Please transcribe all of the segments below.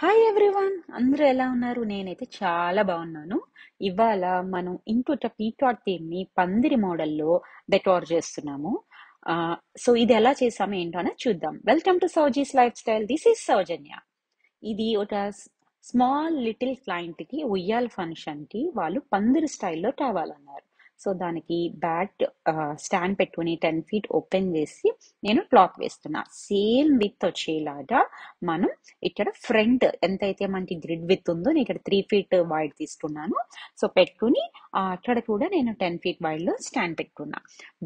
Hi everyone, అందరూ ఎలా ఉన్నారు? నేనైతే చాలా బాగున్నాను. ఇవాళ మనం ఇంకొక పీకాక్ థీమ్ ని పందిరి మోడల్లో డెకోర్ చేస్తున్నాము. ఆ, సో ఇది ఎలా చేసామో ఏంటో అనేది చూద్దాం. Welcome to Soujis life style. This is Soujanya. ఇది ఒక స్మాల్ లిటిల్ క్లయింట్ కి ఉయ్యాల ఫంక్షన్ కి వాళ్ళు పందిరి స్టైల్లో కావాలన్నారు. సో దానికి బ్యాట్ స్టాండ్ పెట్టుకుని 10 feet ఓపెన్ చేసి నేను క్లాత్ వేస్తున్నా. సేమ్ విత్ వచ్చేలాగా మనం ఇక్కడ ఫ్రంట్ ఎంతైతే మనకి గ్రిడ్ విత్ ఉందో నేను ఇక్కడ 3 feet వైడ్ తీసుకున్నాను. సో పెట్టుకుని అక్కడ కూడా నేను 10 feet వైడ్ లో స్టాండ్ పెట్టుకున్నా.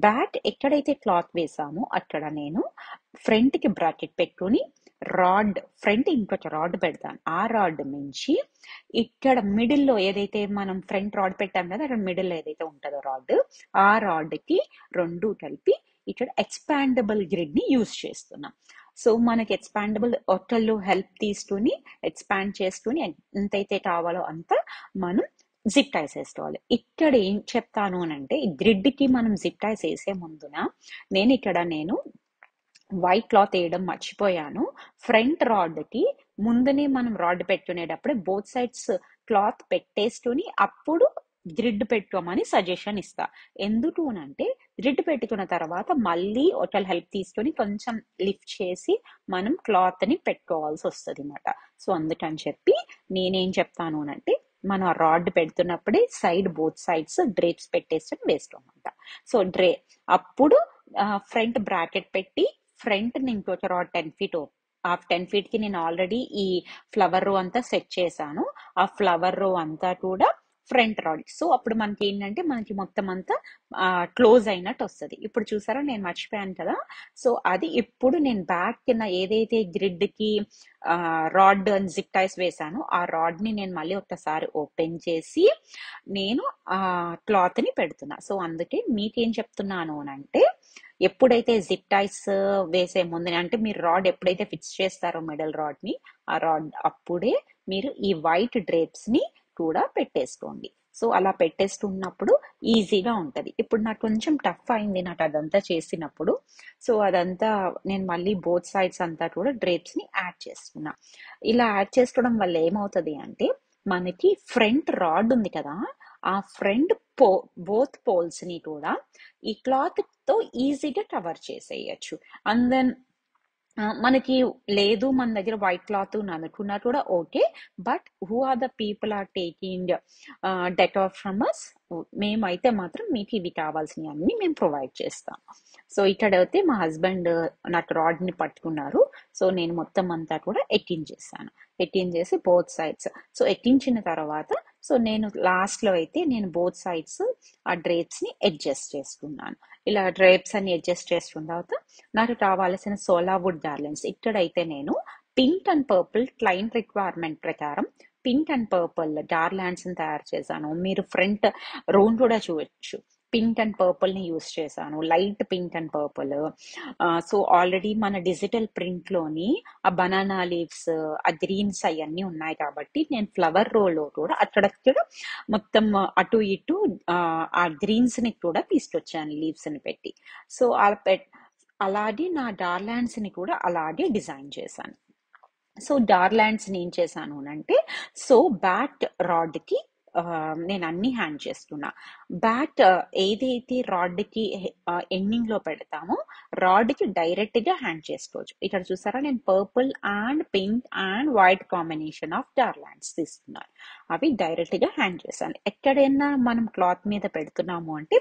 బ్యాట్ ఎక్కడైతే క్లాత్ వేసామో అక్కడ నేను ఫ్రంట్ కి బ్రాకెట్ పెట్టుకుని రాడ్ ఫ్రంట్ ఇంకొక రాడ్ పెడతాను. ఆ రాడ్ నుంచి ఇక్కడ మిడిల్ లో ఏదైతే మనం ఫ్రంట్ రాడ్ పెట్టాం కదా, అక్కడ మిడిల్ ఏదైతే ఉంటుందో రాడ్, ఆ రాడ్ కి రెండు కలిపి ఇక్కడ ఎక్స్పాండబుల్ గ్రిడ్ ని యూజ్ చేస్తున్నాం. సో మనకి ఎక్స్పాండబుల్ ఒట్టల్లో హెల్ప్ తీసుకుని ఎక్స్పాండ్ చేసుకుని ఎంతైతే కావాలో అంత మనం జిప్ టైస్ వేసుకోవాలి. ఇక్కడ ఏం చెప్తాను అని అంటే, గ్రిడ్ కి మనం జిప్ టైస్ వేసే ముందున నేను వైట్ క్లాత్ వేయడం మర్చిపోయాను. ఫ్రంట్ రాడ్ కి ముందునే మనం రాడ్ పెట్టుకునేటప్పుడే బోత్ సైడ్స్ క్లాత్ పెట్టేసుకుని అప్పుడు గ్రిడ్ పెట్టుకోమని సజెషన్ ఇస్తా. ఎందుకు అంటే గ్రిడ్ పెట్టుకున్న తర్వాత మళ్ళీ ఒకళ్ళ హెల్ప్ తీసుకొని కొంచెం లిఫ్ట్ చేసి మనం క్లాత్ ని పెట్టుకోవాల్సి వస్తుంది అనమాట. సో అందుకని చెప్పి నేనేం చెప్తాను అంటే, మనం ఆ రాడ్ పెడుతున్నప్పుడే సైడ్ బోత్ సైడ్స్ డ్రేప్స్ పెట్టేసుకొని వేసుకోమంట. సో అప్పుడు ఫ్రంట్ బ్రాకెట్ పెట్టి ఫ్రంట్ ఇంకొక రాడ్ 10 feet ఆ 10 feet కి నేను ఆల్రెడీ ఈ ఫ్లవర్ రో అంతా సెట్ చేశాను. ఆ ఫ్లవర్ రో అంతా కూడా ఫ్రంట్ రాడ్. సో అప్పుడు మనకి ఏంటంటే మనకి మొత్తం అంతా క్లోజ్ అయినట్టు వస్తుంది. ఇప్పుడు చూసారా, నేను మర్చిపోయాను కదా. సో అది ఇప్పుడు నేను బ్యాక్ కింద ఏదైతే గ్రిడ్ కి రాడ్ జిప్ టైస్ వేసానో ఆ రాడ్ ని నేను మళ్ళీ ఒకసారి ఓపెన్ చేసి నేను ఆ క్లాత్ ని పెడుతున్నా. సో అందుకే మీకేం చెప్తున్నాను అంటే, ఎప్పుడైతే జిప్ టైస్ వేసే ముందు అంటే మీరు రాడ్ ఎప్పుడైతే ఫిక్స్ చేస్తారో మిడల్ రాడ్ ని, ఆ రాడ్ అప్పుడే మీరు ఈ వైట్ డ్రేప్స్ ని కూడా పెట్టేసుకోండి. సో అలా పెట్టేస్తున్నప్పుడు ఈజీగా ఉంటది. ఇప్పుడు నాకు కొంచెం టఫ్ అయింది నాకు అదంతా చేసినప్పుడు. సో అదంతా నేను మళ్ళీ బోత్ సైడ్స్ అంతా కూడా డ్రేప్స్ ని యాడ్ చేస్తున్నా. ఇలా యాడ్ చేసుకోవడం వల్ల ఏమవుతుంది అంటే, మనకి ఫ్రంట్ రాడ్ ఉంది కదా, ఆ ఫ్రంట్ బోత్ పోల్స్ ని కూడా ఈ క్లాత్ తో ఈజీగా కవర్ చేసేయచ్చు. అండ్ దెన్ మనకి లేదు మన దగ్గర వైట్ క్లాత్ అనుకున్నా కూడా okay. But who are the people are taking detour from us, మేమైతే మాత్రం మీకు ఇవి కావాల్సినవి అన్ని మేము ప్రొవైడ్ చేస్తాం. సో ఇక్కడ అయితే మా హస్బెండ్ నాకు రాడ్ ని పట్టుకున్నారు. సో నేను మొత్తం అంతా కూడా ఎక్కించేసాను. ఎక్కించేసి బోత్ సైడ్స్, సో ఎక్కించిన తర్వాత సో నేను లాస్ట్ లో అయితే నేను బోత్ సైడ్స్ ఆ డ్రేప్స్ ని అడ్జస్ట్ చేసుకున్నాను. ఇలా డ్రేప్స్ అన్ని అడ్జస్ట్ చేసుకున్న తర్వాత నాకు కావాల్సిన సోలా వుడ్ గార్లెండ్స్ ఇక్కడైతే నేను pink and purple client requirement ప్రకారం పింక్ అండ్ పర్పుల్ గార్లాండ్స్ ని తయారు చేశాను. మీరు ఫ్రంట్ రోన్ కూడా చూడొచ్చు. పింక్ అండ్ పర్పుల్ ని యూస్ చేశాను, light pink and purple. So already మన డిజిటల్ ప్రింట్ లోని ఆ బనానా లీవ్స్, ఆ గ్రీన్స్ అవన్నీ ఉన్నాయి కాబట్టి నేను ఫ్లవర్ రోలో కూడా అక్కడక్కడ మొత్తం అటు ఇటు ఆ గ్రీన్స్ ని కూడా తీసుకొచ్చాను లీవ్స్ ని పెట్టి. సో అలాగే నా డార్లాండ్స్ ని కూడా అలాగే డిజైన్ చేశాను. సో డార్లాండ్స్ ని ఏం చేశాను అంటే, సో బ్యాట్ రాడ్ కి నేను అన్ని హ్యాండ్ చేస్తున్నా. బ్యాట్ ఏదైతే రాడ్ కి ఎండింగ్ లో పెడతామో రాడ్ కి డైరెక్ట్ గా హ్యాండ్ చేసుకోవచ్చు. ఇక్కడ చూసారా, నేను purple and pink and white combination of garlands తీసుకున్నాను. అవి డైరెక్ట్ గా హ్యాండ్ చేశాను. ఎక్కడైనా మనం క్లాత్ మీద పెడుతున్నాము అంటే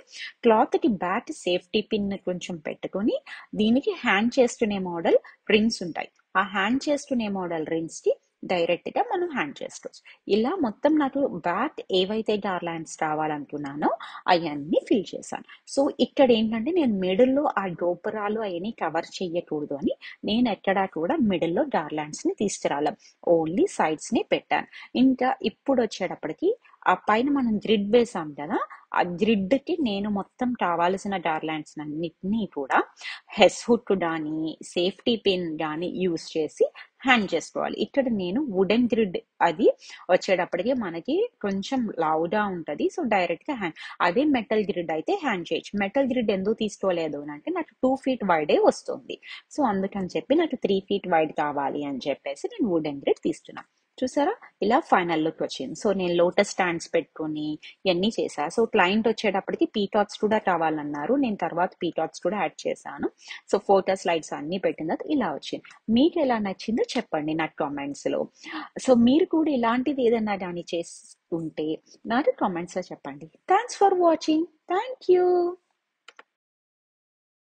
క్లాత్ కి బ్యాట్ సేఫ్టీ పిన్ కొంచెం పెట్టుకొని దీనికి హ్యాండ్ చేసుకునే మోడల్ రింగ్స్ ఉంటాయి. ఆ హ్యాండ్ చేసుకునే మోడల్ రింగ్స్ కి డైరెక్ట్ గా మనం హ్యాండ్ చేసుకోవచ్చు. ఇలా మొత్తం నాకు బ్యాక్ ఏవైతే గార్లాండ్స్ రావాలనుకున్నానో అవన్నీ ఫిల్ చేశాను. సో ఇక్కడ ఏంటంటే నేను మిడిల్ లో ఆ గోపురాలు అవన్నీ కవర్ చెయ్యకూడదు అని నేను ఎక్కడా కూడా మిడిల్ లో గార్లాండ్స్ ని తీసుకురాలేం, ఓన్లీ సైడ్స్ ని పెట్టాను. ఇంకా ఇప్పుడు వచ్చేటప్పటికి ఆ పైన మనం గ్రిడ్ వేసాం కదా, ఆ గ్రిడ్ కి నేను మొత్తం కావాల్సిన గార్లాండ్స్ అన్నిటినీ కూడా హెస్ హుక్ గాని సేఫ్టీ పిన్ గాని యూస్ చేసి హ్యాండ్ చేసుకోవాలి. ఇక్కడ నేను వుడెన్ గ్రిడ్ అది వచ్చేటప్పటికి మనకి కొంచెం లావుగా ఉంటది. సో డైరెక్ట్ గా హ్యాండ్, అదే మెటల్ గ్రిడ్ అయితే హ్యాండ్ చేయొచ్చు. మెటల్ గ్రిడ్ ఎందుకు తీసుకోలేదు అంటే నాకు 2 feet వైడే వస్తుంది. సో అందుకని చెప్పి నాకు 3 feet వైడ్ కావాలి అని చెప్పేసి నేను వుడెన్ గ్రిడ్ తీస్తున్నా. చూసారా? ఇలా ఫైనల్ లుక్ వచ్చింది. సో నేను లోటస్ స్టాండ్స్ పెట్టుకొని ఇవన్నీ చేశా. సో క్లయింట్ వచ్చేటప్పటికి పీటాట్స్ కూడా కావాలన్నారు. నేను తర్వాత పీటాట్స్ కూడా యాడ్ చేశాను. సో ఫోటో స్లైడ్స్ అన్ని పెట్టిన తర్వాత ఇలా వచ్చింది. మీకు ఎలా నచ్చిందో చెప్పండి నా కామెంట్స్ లో. సో మీరు కూడా ఇలాంటిది ఏదైనా దాన్ని చేస్తుంటే నాకు కామెంట్స్ లో చెప్పండి. Thanks for watching. Thank you.